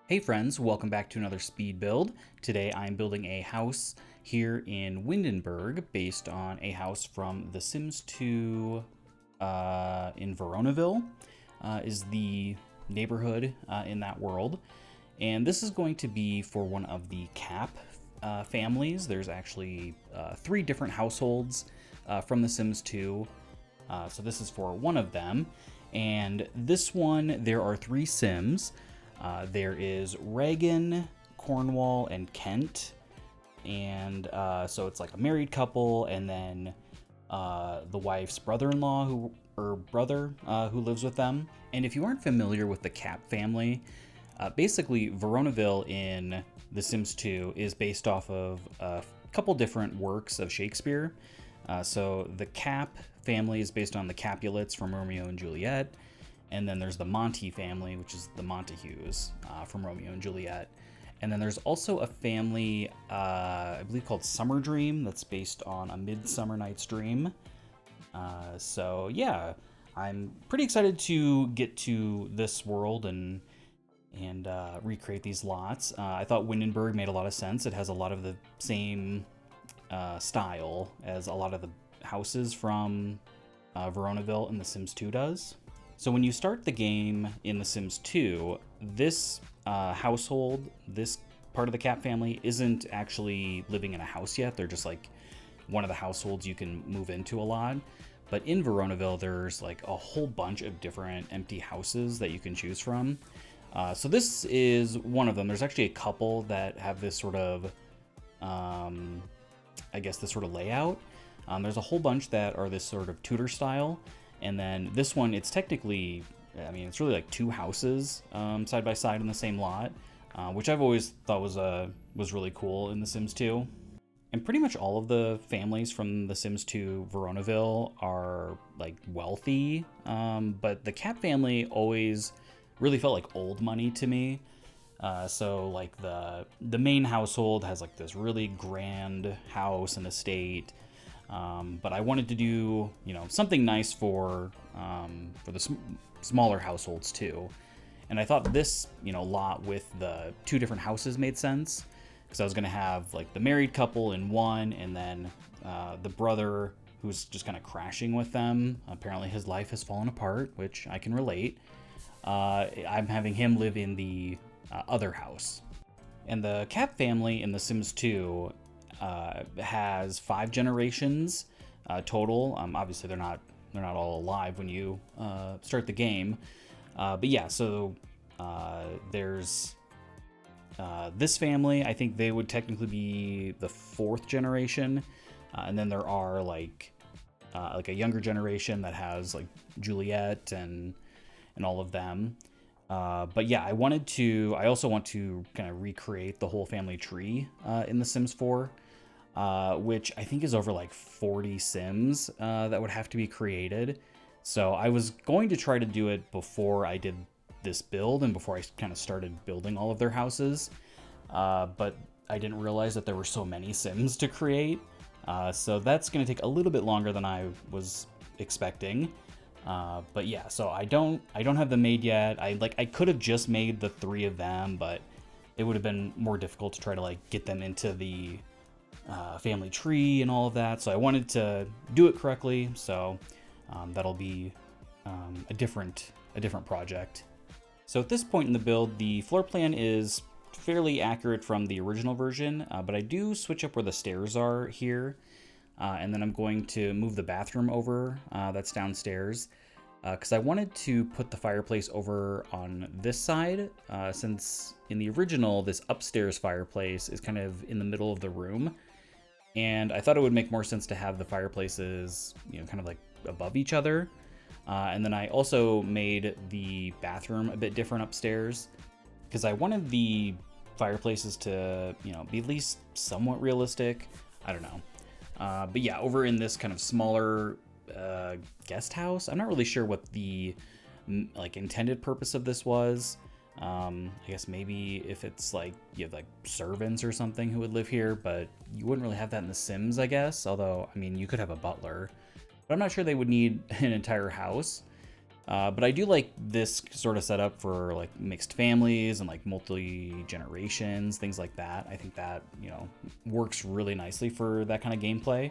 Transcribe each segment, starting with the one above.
Hey friends, welcome back to another speed build. Today I'm building a house here in Windenburg based on a house from The Sims 2 in Veronaville is the neighborhood in that world. And this is going to be for one of the Capp families. There's actually 3 different households from The Sims 2. So this is for one of them. And this one, there are 3 Sims. There is Reagan, Cornwall, and Kent. And so it's like a married couple, and then the wife's brother-in-law brother who lives with them. And if you aren't familiar with the Capp family, basically Veronaville in The Sims 2 is based off of a couple different works of Shakespeare. So the Capp family is based on the Capulets from Romeo and Juliet. And then there's the Monty family, which is the Montagues from Romeo and Juliet. And then there's also a family, I believe called Summer Dream, that's based on A Midsummer Night's Dream. So yeah, I'm pretty excited to get to this world and recreate these lots. I thought Windenburg made a lot of sense. It has a lot of the same style as a lot of the houses from Veronaville and The Sims 2 does. So when you start the game in The Sims 2, this household, this part of the Capp family, isn't actually living in a house yet. They're just like one of the households you can move into a lot. But in Veronaville, there's like a whole bunch of different empty houses that you can choose from. So this is one of them. There's actually a couple that have this sort of, I guess, this sort of layout. There's a whole bunch that are this sort of Tudor style. And then this one, it's technically, I mean, it's really like 2 houses side by side in the same lot, which I've always thought was really cool in The Sims 2. And pretty much all of the families from The Sims 2 Veronaville are like wealthy, but the Capp family always really felt like old money to me. So like the main household has like this really grand house and estate. But I wanted to do, something nice for the smaller households too. And I thought this, lot with the 2 different houses made sense, because I was going to have like the married couple in one, and then the brother who's just kind of crashing with them. Apparently his life has fallen apart, which I can relate. I'm having him live in the other house. And the Capp family in The Sims 2 has 5 generations total. Obviously they're not all alive when you start the game, but yeah. So there's this family. I think they would technically be the 4th generation, and then there are like a younger generation that has like Juliet and all of them. But yeah, I also want to kind of recreate the whole family tree in The Sims 4. Which I think is over like 40 Sims that would have to be created. So I was going to try to do it before I did this build and before I kind of started building all of their houses. But I didn't realize that there were so many Sims to create. So that's going to take a little bit longer than I was expecting. But yeah, so I don't have them made yet. I could have just made the 3 of them, but it would have been more difficult to try to like get them into the family tree and all of that. So I wanted to do it correctly. So that'll be a different project. So at this point in the build, the floor plan is fairly accurate from the original version, but I do switch up where the stairs are here. And then I'm going to move the bathroom over, that's downstairs, because I wanted to put the fireplace over on this side, since in the original, this upstairs fireplace is kind of in the middle of the room. And I thought it would make more sense to have the fireplaces, kind of like above each other. And then I also made the bathroom a bit different upstairs, because I wanted the fireplaces to, be at least somewhat realistic. I don't know. But yeah, over in this kind of smaller guest house, I'm not really sure what the intended purpose of this was. I guess maybe if it's like you have like servants or something who would live here, but you wouldn't really have that in The Sims, I guess. Although, I mean, you could have a butler, but I'm not sure they would need an entire house. But I do like this sort of setup for like mixed families and like multi-generations, things like that. I think that, works really nicely for that kind of gameplay.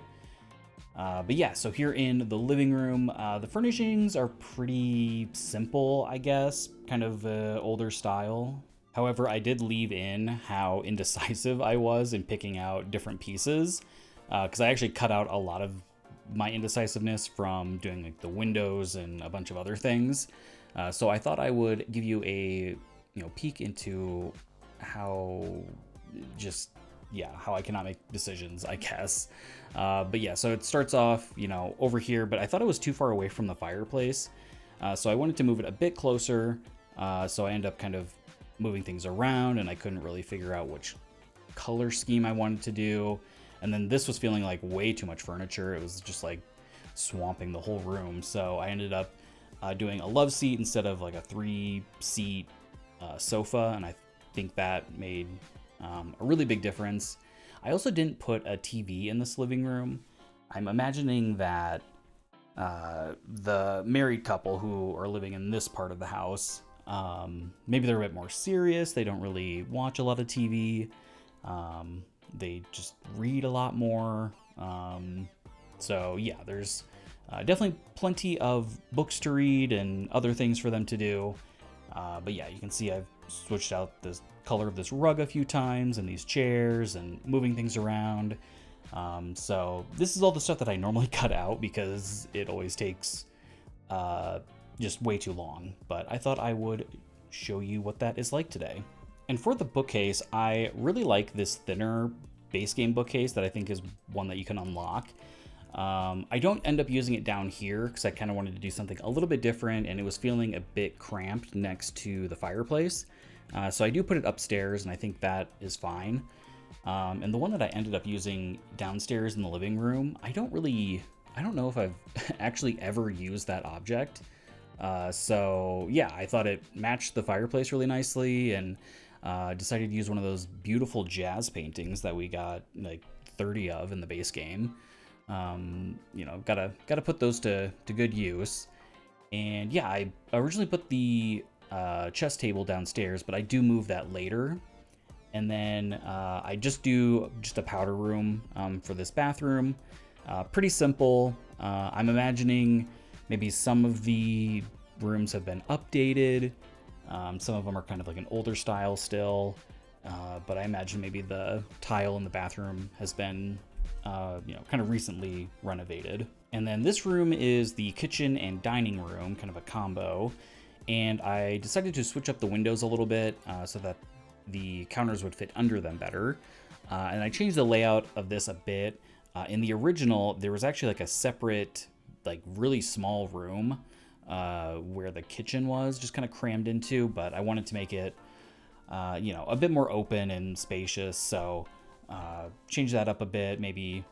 But yeah, so here in the living room, the furnishings are pretty simple, I guess, kind of older style. However, I did leave in how indecisive I was in picking out different pieces, because I actually cut out a lot of my indecisiveness from doing like the windows and a bunch of other things. So I thought I would give you a peek into how how I cannot make decisions, I guess. But yeah, so it starts off over here, but I thought it was too far away from the fireplace, so I wanted to move it a bit closer. So I end up kind of moving things around, and I couldn't really figure out which color scheme I wanted to do. And then this was feeling like way too much furniture. It was just like swamping the whole room. So I ended up doing a love seat instead of like a 3-seat sofa. And I think that made a really big difference. I also didn't put a TV in this living room. I'm imagining that the married couple who are living in this part of the house, maybe they're a bit more serious. They don't really watch a lot of TV. They just read a lot more. So yeah, there's definitely plenty of books to read and other things for them to do. But yeah, you can see I've switched out the color of this rug a few times and these chairs and moving things around. So this is all the stuff that I normally cut out because it always takes just way too long. But I thought I would show you what that is like today. And for the bookcase, I really like this thinner base game bookcase that I think is one that you can unlock. I don't end up using it down here because I kind of wanted to do something a little bit different, and it was feeling a bit cramped next to the fireplace. So I do put it upstairs, and I think that is fine. And the one that I ended up using downstairs in the living room, I don't know if I've actually ever used that object. So yeah, I thought it matched the fireplace really nicely, and decided to use one of those beautiful jazz paintings that we got like 30 of in the base game. Gotta put those to good use. And yeah, I originally put the chess table downstairs, but I do move that later. And then I just do a powder room for this bathroom. Pretty simple. I'm imagining maybe some of the rooms have been updated. Some of them are kind of like an older style still, but I imagine maybe the tile in the bathroom has been, kind of recently renovated. And then this room is the kitchen and dining room, kind of a combo. And I decided to switch up the windows a little bit so that the counters would fit under them better. And I changed the layout of this a bit. In the original, there was actually like a separate, like really small room where the kitchen was just kind of crammed into, but I wanted to make it, a bit more open and spacious. So change that up a bit. Maybe,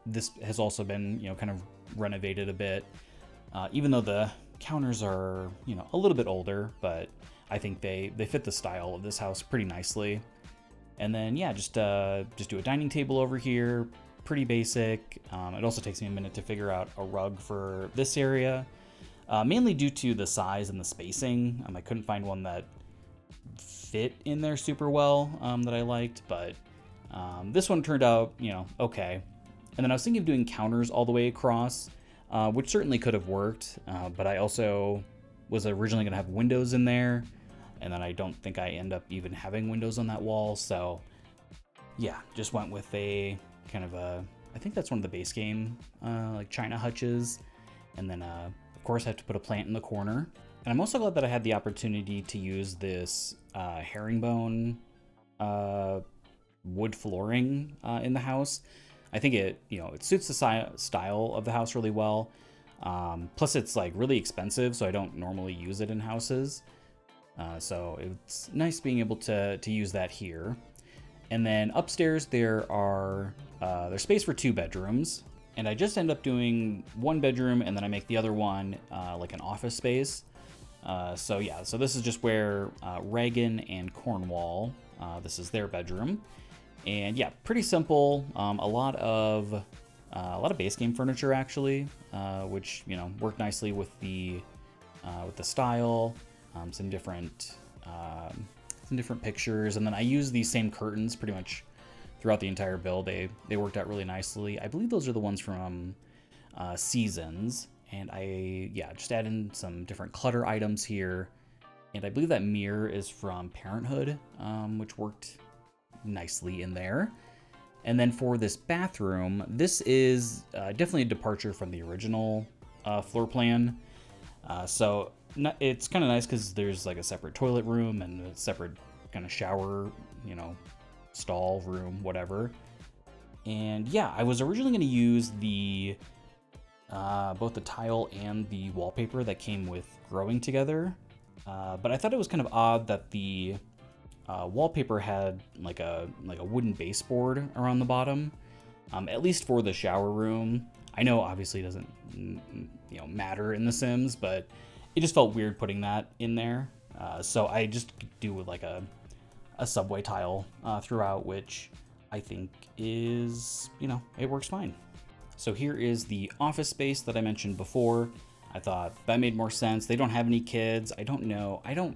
this has also been, kind of renovated a bit, even though the counters are, a little bit older, but I think they fit the style of this house pretty nicely. And then, yeah, just do a dining table over here. Pretty basic. It also takes me a minute to figure out a rug for this area, mainly due to the size and the spacing. I couldn't find one that fit in there super well that I liked, but this one turned out, okay. And then I was thinking of doing counters all the way across, which certainly could have worked, but I also was originally going to have windows in there, and then I don't think I end up even having windows on that wall, so yeah, just went with a kind of I think that's one of the base game, like China hutches, and then of course I have to put a plant in the corner. And I'm also glad that I had the opportunity to use this herringbone wood flooring in the house. I think it suits the style of the house really well. Plus it's like really expensive, so I don't normally use it in houses. So it's nice being able to use that here. And then upstairs there's space for 2 bedrooms, and I just end up doing 1 bedroom, and then I make the other one like an office space. So this is just where Reagan and Cornwall, this is their bedroom. And yeah, pretty simple. A lot of base game furniture actually, which worked nicely with the with the style, some different pictures, and then I use these same curtains pretty much throughout the entire build. They worked out really nicely. I believe those are the ones from Seasons, and I just add in some different clutter items here, and I believe that mirror is from Parenthood, which worked nicely in there. And then for this bathroom, this is definitely a departure from the original floor plan. So it's kind of nice because there's like a separate toilet room and a separate kind of shower, stall room, whatever. And yeah, I was originally going to use the both the tile and the wallpaper that came with growing together. But I thought it was kind of odd that the wallpaper had like a wooden baseboard around the bottom, at least for the shower room. I know obviously it doesn't matter in The Sims, but it just felt weird putting that in there. So I just do like a subway tile throughout, which I think is, it works fine. So here is the office space that I mentioned before. I thought that made more sense. They don't have any kids. I don't know. I don't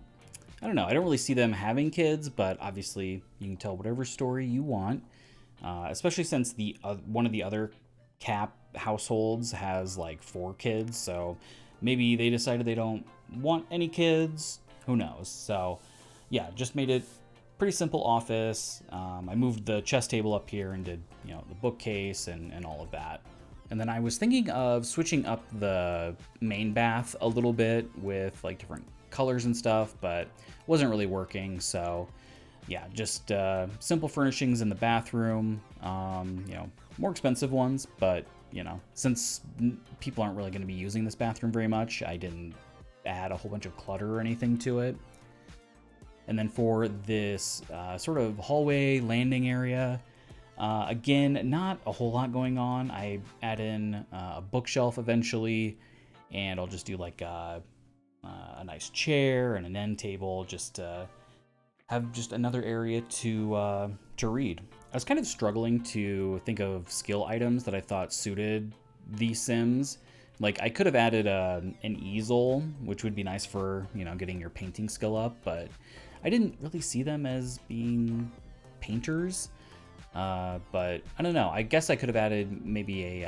really see them having kids, but obviously you can tell whatever story you want, especially since the one of the other Capp households has like 4 kids. So maybe they decided they don't want any kids. Who knows? So yeah, just made it pretty simple office. I moved the chess table up here and did, the bookcase and all of that. And then I was thinking of switching up the main bath a little bit with like different colors and stuff, but wasn't really working. So yeah, just simple furnishings in the bathroom, more expensive ones, but since people aren't really going to be using this bathroom very much, I didn't add a whole bunch of clutter or anything to it. And then for this sort of hallway landing area, again, not a whole lot going on. I add in a bookshelf eventually, and I'll just do like a nice chair and an end table, just to have just another area to read. I was kind of struggling to think of skill items that I thought suited The Sims. Like I could have added an easel, which would be nice for getting your painting skill up, but I didn't really see them as being painters. But I don't know. I guess I could have added maybe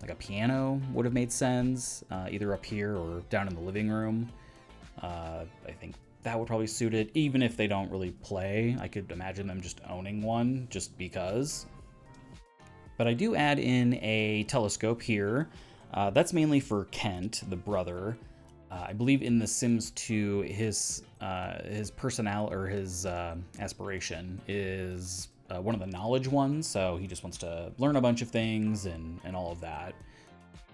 like a piano would have made sense, either up here or down in the living room. I think that would probably suit it. Even if they don't really play, I could imagine them just owning one just because. But I do add in a telescope here. That's mainly for Kent, the brother. I believe in The Sims 2, his personnel or his aspiration is one of the knowledge ones, so he just wants to learn a bunch of things and all of that.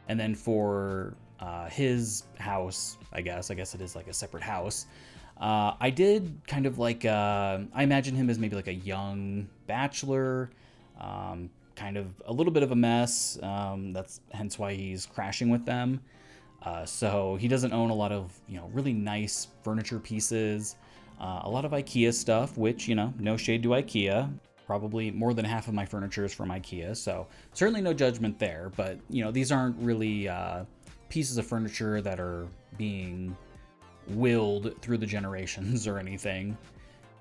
And then for his house, I guess it is like a separate house. I did kind of like, I imagine him as maybe like a young bachelor, kind of a little bit of a mess. That's hence why he's crashing with them. So he doesn't own a lot of, really nice furniture pieces, a lot of IKEA stuff, which, no shade to IKEA. Probably more than half of my furniture is from IKEA, so certainly no judgment there. But, these aren't really pieces of furniture that are being willed through the generations or anything.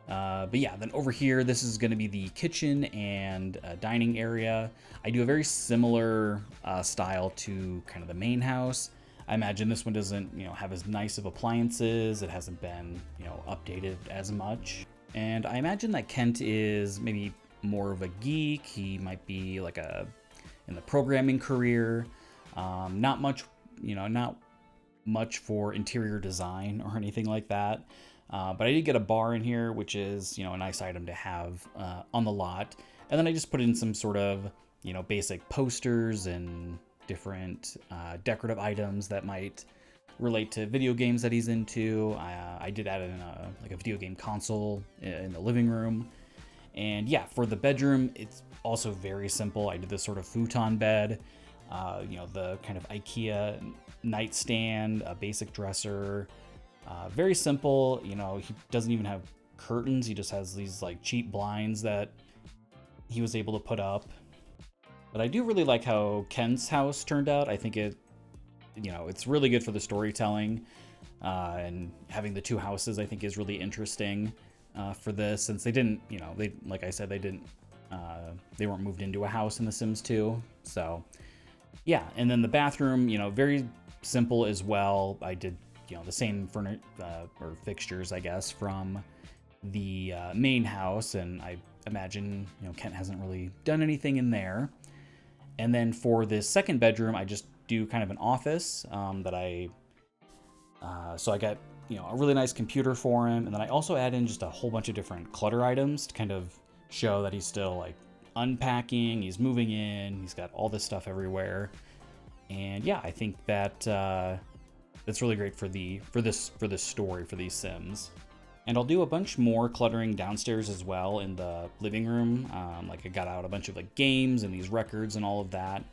But yeah, then over here, this is going to be the kitchen and dining area. I do a very similar style to kind of the main house. I imagine this one doesn't, have as nice of appliances. It hasn't been, updated as much. And I imagine that Kent is maybe more of a geek. He might be like in the programming career. Not much for interior design or anything like that. But I did get a bar in here, which is, a nice item to have on the lot. And then I just put in some sort of, basic posters and different decorative items that might relate to video games that he's into. I did add in a video game console in the living room. And yeah, for the bedroom, it's also very simple. I did this sort of futon bed, the kind of IKEA nightstand, a basic dresser. Very simple. He doesn't even have curtains. He just has these like cheap blinds that he was able to put up. But I do really like how Kent's house turned out. I think it's really good for the storytelling. And having the two houses, I think, is really interesting for this, since they didn't, you know, they, like I said, they weren't moved into a house in The Sims 2. So yeah, and then the bathroom, you know, very simple as well. I did, you know, the same or fixtures, I guess, from the main house, and I imagine, you know, Kent hasn't really done anything in there. And then for this second bedroom, I just do kind of an office so I got, you know, a really nice computer for him, and then I also add in just a whole bunch of different clutter items to kind of show that he's still like unpacking, he's moving in, he's got all this stuff everywhere. And yeah, I think that that's really great for this story for these Sims. And I'll do a bunch more cluttering downstairs as well in the living room. Like I got out a bunch of like games and these records and all of that.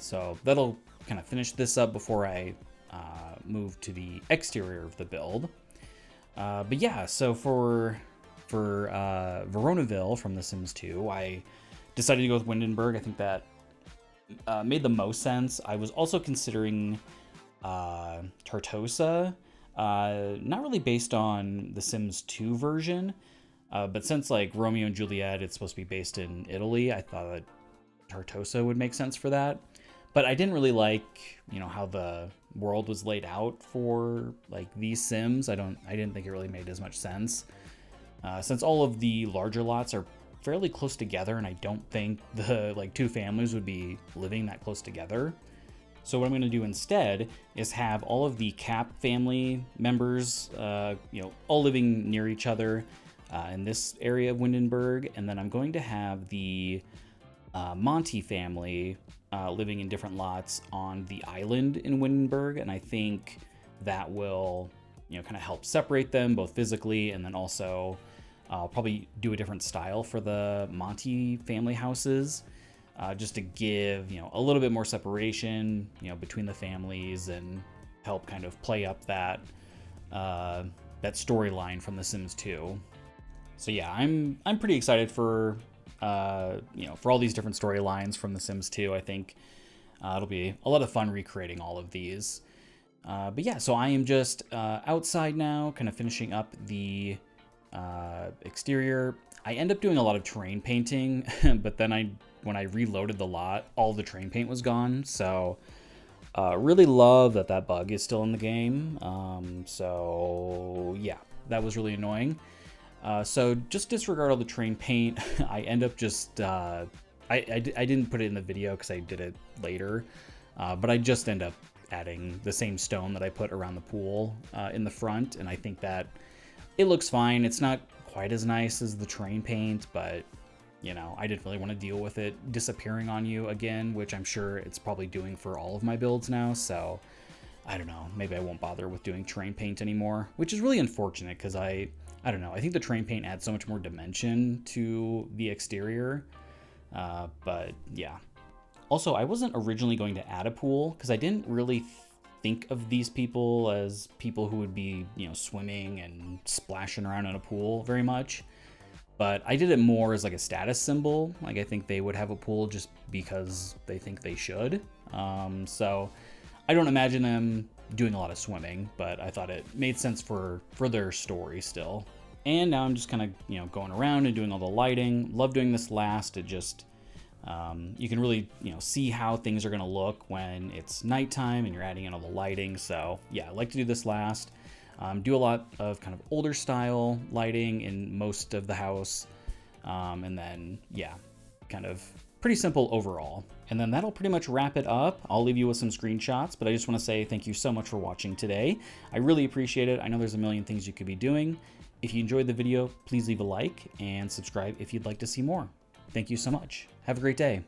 So that'll kind of finish this up before I move to the exterior of the build. But yeah, so for Veronaville from The Sims 2, I decided to go with Windenburg. I think that made the most sense. I was also considering Tartosa, not really based on The Sims 2 version, but since like Romeo and Juliet, it's supposed to be based in Italy, I thought that Tartosa would make sense for that. But I didn't really like, you know, how the world was laid out for like these Sims. I didn't think it really made as much sense. Since all of the larger lots are fairly close together, and I don't think the like two families would be living that close together. So what I'm going to do instead is have all of the Capp family members, you know, all living near each other in this area of Windenburg, and then I'm going to have the Monty family living in different lots on the island in Windenburg, and I think that will, you know, kind of help separate them both physically, and then also I'll probably do a different style for the Monty family houses, just to give, you know, a little bit more separation, you know, between the families, and help kind of play up that that storyline from The Sims 2. So yeah, I'm pretty excited for you know, for all these different storylines from The Sims 2. I think it'll be a lot of fun recreating all of these. But yeah, so I am just outside now, kind of finishing up the exterior. I end up doing a lot of terrain painting, but then when I reloaded the lot, all the terrain paint was gone. So really love that bug is still in the game. So yeah, that was really annoying. So just disregard all the terrain paint. I end up just, I didn't put it in the video because I did it later, but I just end up adding the same stone that I put around the pool in the front, and I think that it looks fine. It's not quite as nice as the terrain paint, but you know, I didn't really want to deal with it disappearing on you again, which I'm sure it's probably doing for all of my builds now. So I don't know, maybe I won't bother with doing terrain paint anymore, which is really unfortunate because I don't know, I think the terrain paint adds so much more dimension to the exterior, but yeah. Also, I wasn't originally going to add a pool because I didn't really think of these people as people who would be, you know, swimming and splashing around in a pool very much. But I did it more as like a status symbol. Like I think they would have a pool just because they think they should. So I don't imagine them doing a lot of swimming, but I thought it made sense for their story still. And now I'm just kind of, you know, going around and doing all the lighting. Love doing this last. It just, you can really, you know, see how things are going to look when it's nighttime and you're adding in all the lighting. So yeah, I like to do this last. Do a lot of kind of older style lighting in most of the house. And then, yeah, kind of pretty simple overall. And then that'll pretty much wrap it up. I'll leave you with some screenshots, but I just want to say thank you so much for watching today. I really appreciate it. I know there's a million things you could be doing. If you enjoyed the video, please leave a like and subscribe if you'd like to see more. Thank you so much. Have a great day.